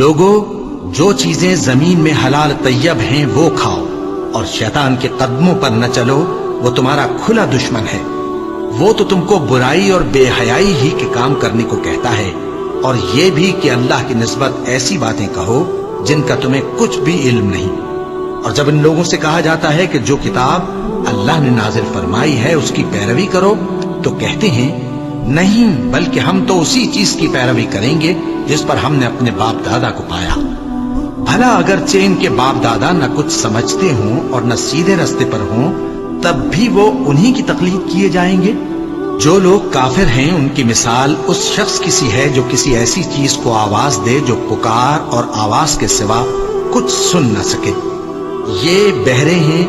لوگو، جو چیزیں زمین میں حلال طیب ہیں وہ کھاؤ، اور شیطان کے قدموں پر نہ چلو، وہ تمہارا کھلا دشمن ہے۔ وہ تو تم کو برائی اور بے حیائی ہی کے کام کرنے کو کہتا ہے، اور یہ بھی کہ اللہ کی نسبت ایسی باتیں کہو جن کا تمہیں کچھ بھی علم نہیں۔ اور جب ان لوگوں سے کہا جاتا ہے کہ جو کتاب اللہ نے نازل فرمائی ہے اس کی پیروی کرو، تو کہتے ہیں نہیں، بلکہ ہم تو اسی چیز کی پیروی کریں گے جس پر ہم نے اپنے باپ دادا کو پایا۔ بھلا اگرچہ ان کے باپ دادا نہ کچھ سمجھتے ہوں اور نہ سیدھے رستے پر ہوں، تب بھی وہ انہی کی تقلید کیے جائیں گے۔ جو لوگ کافر ہیں ان کی مثال اس شخص کی سی ہے جو کسی ایسی چیز کو آواز دے جو پکار اور آواز کے سوا کچھ سن نہ سکے۔ یہ بہرے ہیں،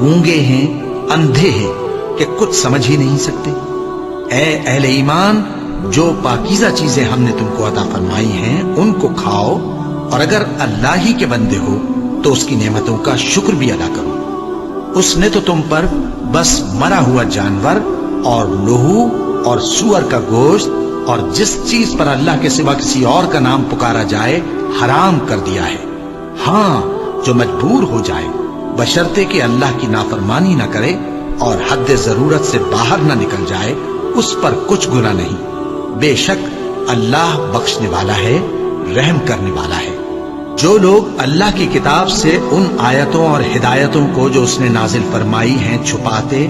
گونگے ہیں، اندھے ہیں کہ کچھ سمجھ ہی نہیں سکتے۔ اے اہل ایمان، جو پاکیزہ چیزیں ہم نے تم کو عطا فرمائی ہیں ان کو کھاؤ، اور اگر اللہ ہی کے بندے ہو تو اس کی نعمتوں کا شکر بھی ادا کرو۔ اس نے تو تم پر بس مرا ہوا جانور اور لہو اور سور کا گوشت اور جس چیز پر اللہ کے سوا کسی اور کا نام پکارا جائے حرام کر دیا ہے۔ ہاں، جو مجبور ہو جائے، بشرطے کہ اللہ کی نافرمانی نہ کرے اور حد ضرورت سے باہر نہ نکل جائے، اس پر کچھ گناہ نہیں۔ بے شک اللہ بخشنے والا ہے، رحم کرنے والا ہے۔ جو لوگ اللہ کی کتاب سے ان آیتوں اور ہدایتوں کو جو اس نے نازل فرمائی ہیں چھپاتے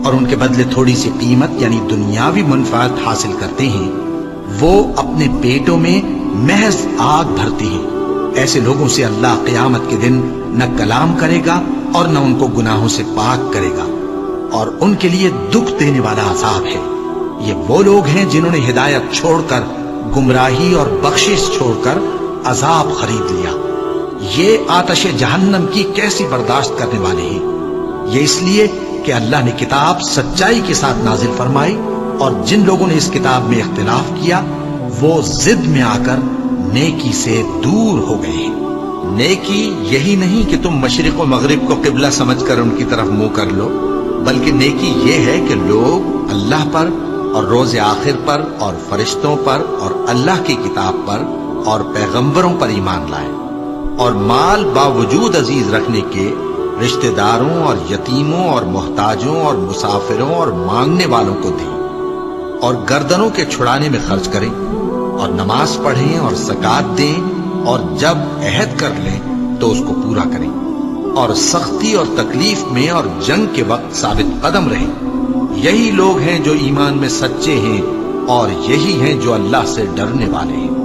اور ان کے بدلے تھوڑی سی قیمت یعنی دنیاوی منفعت حاصل کرتے ہیں، وہ اپنے پیٹوں میں محض آگ بھرتے ہیں۔ ایسے لوگوں سے اللہ قیامت کے دن نہ کلام کرے گا اور نہ ان کو گناہوں سے پاک کرے گا، اور ان کے لیے دکھ دینے والا عذاب ہے۔ یہ وہ لوگ ہیں جنہوں نے ہدایت چھوڑ کر گمراہی اور بخشش چھوڑ کر عذاب خرید لیا۔ یہ آتش جہنم کی کیسی برداشت کرنے والے ہیں۔ یہ اس لیے کہ اللہ نے کتاب سچائی کے ساتھ نازل فرمائی، اور جن لوگوں نے اس کتاب میں اختلاف کیا وہ ضد میں آ کر نیکی سے دور ہو گئے ہیں۔ نیکی یہی نہیں کہ تم مشرق و مغرب کو قبلہ سمجھ کر ان کی طرف منہ کر لو، بلکہ نیکی یہ ہے کہ لوگ اللہ پر اور روز آخر پر اور فرشتوں پر اور اللہ کی کتاب پر اور پیغمبروں پر ایمان لائیں، اور مال باوجود عزیز رکھنے کے رشتہ داروں اور یتیموں اور محتاجوں اور مسافروں اور مانگنے والوں کو دیں، اور گردنوں کے چھڑانے میں خرچ کریں، اور نماز پڑھیں اور زکوٰۃ دیں، اور جب عہد کر لیں تو اس کو پورا کریں، اور سختی اور تکلیف میں اور جنگ کے وقت ثابت قدم رہیں۔ یہی لوگ ہیں جو ایمان میں سچے ہیں، اور یہی ہیں جو اللہ سے ڈرنے والے ہیں۔